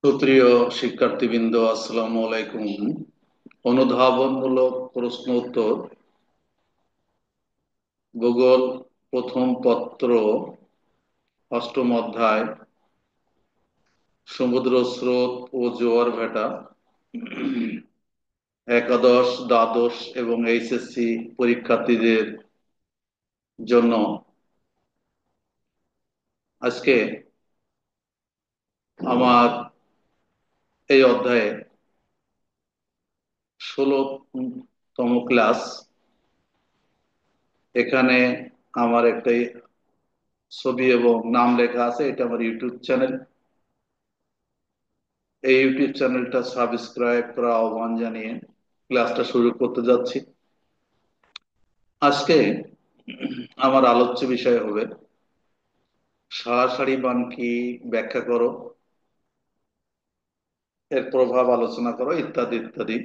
সুপ্রিয় শিক্ষার্থীবৃন্দ, আসসালামু আলাইকুম। অনুধাবনমূলক প্রশ্ন উত্তর, ভূগোল, প্রথম পত্র, অষ্টম অধ্যায়, সমুদ্র স্রোত ও জোয়ার ভাটা, একাদশ, দ্বাদশ এবং এইচএসসি পরীক্ষার্থীদের জন্য আজকে আমার এই অধ্যায়ে 16তম ক্লাস। এখানে আমার একটাই ছবি এবং নাম লেখা আছে। এটা আমার ইউটিউব চ্যানেল। এই ইউটিউব চ্যানেলটা সাবস্ক্রাইব করা আহ্বান জানিয়ে ক্লাসটা শুরু করতে যাচ্ছি। আজকে আমার আলোচ্য বিষয় হবে সারাসারি বান কি, ব্যাখ্যা করো, এর প্রভাব আলোচনা করো, ইত্যাদি ইত্যাদি।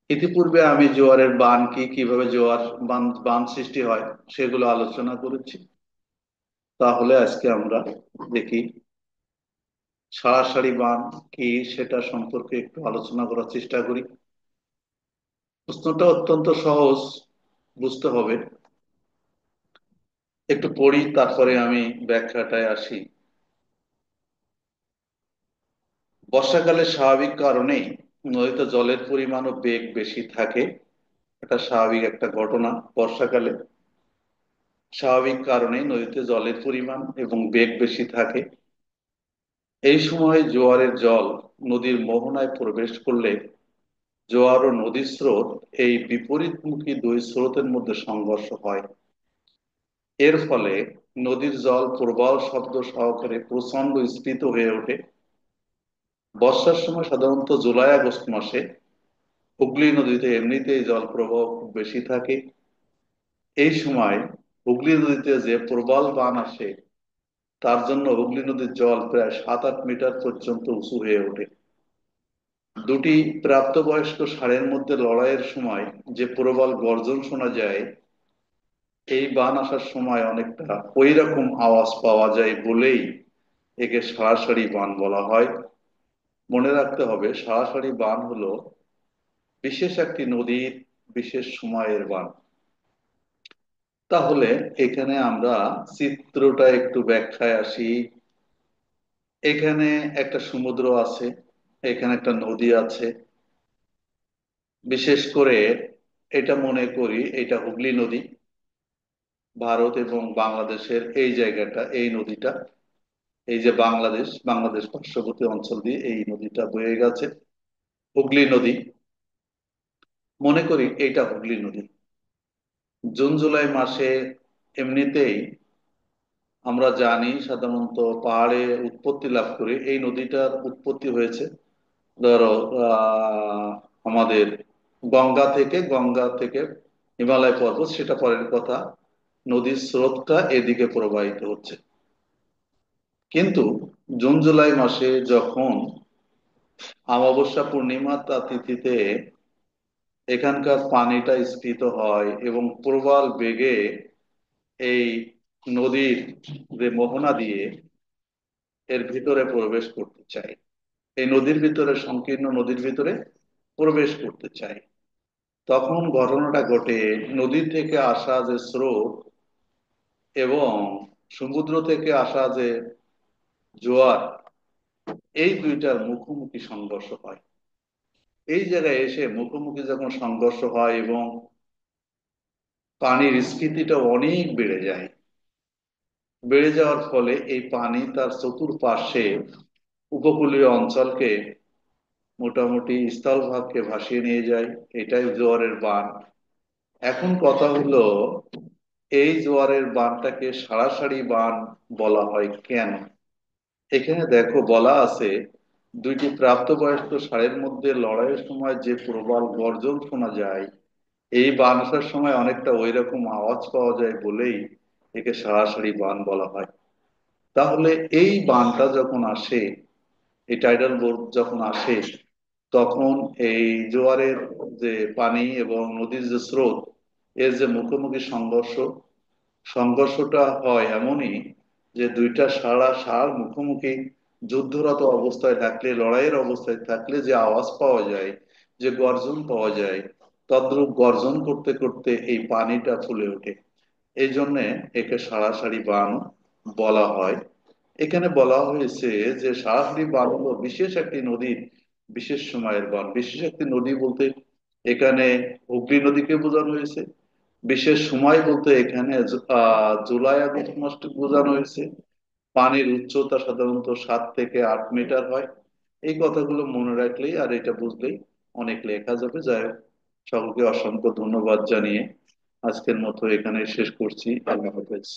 ইতিপূর্বে আমি জোয়ারের বান কি, কিভাবে জোয়ার বান বান সৃষ্টি হয় সেগুলো আলোচনা করেছি। তাহলে আজকে আমরা দেখি সারাসারি বান কি, সেটা সম্পর্কে একটু আলোচনা করার চেষ্টা করি। প্রশ্নটা অত্যন্ত সহজ, বুঝতে হবে। একটু পড়ি, তারপরে আমি ব্যাখ্যাটায় আসি। বর্ষাকালে স্বাভাবিক কারণেই নদীতে জলের পরিমাণ ও বেগ বেশি থাকে। এটা স্বাভাবিক একটা ঘটনা। বর্ষাকালে স্বাভাবিক কারণেই নদীতে জলের পরিমাণ এবং বেগ বেশি থাকে। এই সময় জোয়ারের জল নদীর মোহনায় প্রবেশ করলে জোয়ার ও নদীর স্রোত, এই বিপরীতমুখী দুই স্রোতের মধ্যে সংঘর্ষ হয়। এর ফলে নদীর জল প্রবাহ শব্দ সহকারে প্রচন্ড স্ফীত হয়ে ওঠে। বর্ষার সময় সাধারণত জুলাই আগস্ট মাসে হুগলি নদীতে এমনিতেই জল প্রবাহ খুব বেশি থাকে। এই সময় হুগলি নদীতে যে প্রবল বান আসে, তার জন্য হুগলি নদীর জল প্রায় 7-8 মিটার পর্যন্ত উঁচু হয়ে ওঠে। দুটি প্রাপ্তবয়স্ক ষাঁড়ের মধ্যে লড়াইয়ের সময় যে প্রবল গর্জন শোনা যায়, এই বান আসার সময় অনেকটা ওই রকম আওয়াজ পাওয়া যায় বলেই একে সারাসারি বান বলা হয়। মনে রাখতে হবে, সারাসারি বান হলো বিশেষ একটি নদীর বিশেষ সময়ের বান। তাহলে এখানে আমরা চিত্রটা একটু ব্যাখ্যায় আসি। এখানে একটা সমুদ্র আছে, এখানে একটা নদী আছে। বিশেষ করে এটা মনে করি এটা হুগলি নদী। ভারত এবং বাংলাদেশের এই জায়গাটা, এই নদীটা, এই যে বাংলাদেশ, বাংলাদেশ পার্শ্ববর্তী অঞ্চল দিয়ে এই নদীটা বয়ে গেছে, হুগলি নদী। মনে করি এইটা হুগলি নদী। জুন জুলাই মাসে এমনিতেই আমরা জানি সাধারণত পাহাড়ে উৎপত্তি লাভ করে এই নদীটার উৎপত্তি হয়েছে। ধরো আমাদের গঙ্গা থেকে হিমালয় পর্বত, সেটা পরের কথা। নদীর স্রোতটা এদিকে প্রবাহিত হচ্ছে। কিন্তু জুন জুলাই মাসে যখন অমাবস্যা পূর্ণিমা তিথিতে এখানকার পানিটা স্ফীত হয় এবং প্রবল বেগে এই নদীর যে মোহনা দিয়ে এর ভিতরে প্রবেশ করতে চাই, এই নদীর ভিতরে, সংকীর্ণ নদীর ভিতরে প্রবেশ করতে চাই, তখন ঘটনাটা ঘটে নদী থেকে আসা যে স্রোত এবং সমুদ্র থেকে আসা যে জোয়ার, এই দুইটার মুখোমুখি সংঘর্ষ হয়। এই জায়গায় এসে মুখোমুখি যখন সংঘর্ষ হয় এবং পানির স্ফীতিটা অনেক বেড়ে যায়, বেড়ে যাওয়ার ফলে এই পানি তার চতুর্পাশে উপকূলীয় অঞ্চলকে, মোটামুটি স্থলভাগকে ভাসিয়ে নিয়ে যায়। এটাই জোয়ারের বান। এখন কথা হলো, এই জোয়ারের বানটাকে সারাসারি বান বলা হয় কেন? এখানে দেখো বলা আছে, দুইটি প্রাপ্তবয়স্ক ষাঁড়ের মধ্যে লড়াইয়ের সময় যে প্রবল গর্জন শোনা যায়, এই বান আসার সময় অনেকটা ওই রকম আওয়াজ পাওয়া যায় বলেই একে সারাসারি বান বলা হয়। তাহলে এই বানটা যখন আসে, এই টাইডাল বোর্ড যখন আসে, তখন এই জোয়ারের যে পানি এবং নদীর যে স্রোত, এর যে মুখোমুখি সংঘর্ষটা হয় এমনই যে দুইটা ষাঁড় মুখোমুখি যুদ্ধরত অবস্থায় থাকলে, লড়াইয়ের অবস্থায় থাকলে যে আওয়াজ পাওয়া যায়, যে গর্জন পাওয়া যায়, তদ্রূপ গর্জন করতে করতে এই পানিটা ফুলে ওঠে। এই জন্যে একে সাড়াসাড়ি বান বলা হয়। এখানে বলা হয়েছে যে সাড়াসাড়ি বান হলো বিশেষ একটি নদীর বিশেষ সময়ের বান। বিশেষ একটি নদী বলতে এখানে হুগলি নদীকে বোঝানো হয়েছে। বিশেষ সময় বলতে এখানে জুলাই আগস্ট মাসকে বোঝানো হয়েছে। পানির উচ্চতা সাধারণত 7 থেকে 8 মিটার হয়। এই কথাগুলো মনে রাখলেই আর এটা বুঝলেই অনেক লেখা যাবে। যাই হোক, সকলকে অসংখ্য ধন্যবাদ জানিয়ে আজকের মতো এখানে শেষ করছি। আল্লাহ হাফেজ।